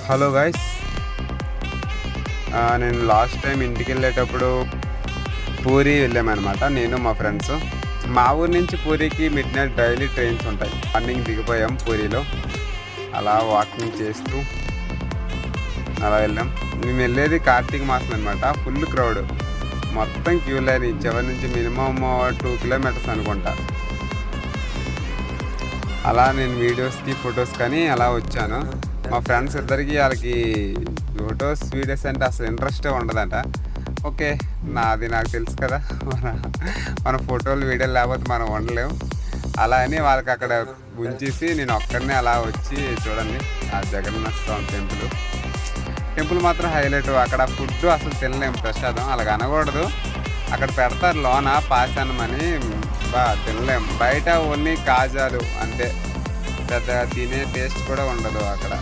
Hello guys, నేను last time ఇంటికి వెళ్ళేటప్పుడు పూరి వెళ్ళామన్నమాట. నేను మా ఫ్రెండ్స్ మా ఊరి నుంచి పూరికి మిడ్ నైట్ డైలీ ట్రైన్స్ ఉంటాయి. మార్నింగ్ దిగిపోయాం పూరిలో, అలా వాకింగ్ చేస్తూ అలా వెళ్ళాం. మేము వెళ్ళేది కార్తీక మాసం అనమాట. ఫుల్ క్రౌడ్, మొత్తం క్యూ లైన్. చివరి నుంచి మినిమం 2 కిలోమీటర్స్ అనుకుంటా. అలా నేను వీడియోస్కి ఫొటోస్ కానీ అలా వచ్చాను. మా ఫ్రెండ్స్ ఇద్దరికి వాళ్ళకి ఫొటోస్ వీడియోస్ అంటే అసలు ఇంట్రెస్టే ఉండదంట. ఓకే, నాకు తెలుసు కదా, మన ఫోటోలు వీడియోలు లేకపోతే మనం ఉండలేము. అలా అని వాళ్ళకి అక్కడ ఉంచేసి నేను ఒక్కడనే అలా వచ్చి చూడండి ఆ జగన్నాథ స్వామి టెంపుల్ మాత్రం హైలైట్. అక్కడ ఫుడ్ అసలు తినలేము, ప్రసాదం అలాగ అనకూడదు. అక్కడ పెడతారు లోన పాయసం అని, తినలేము. బయట ఓన్లీ కాజాలు అంతే, పెద్ద తినే టేస్ట్ కూడా ఉండదు అక్కడ.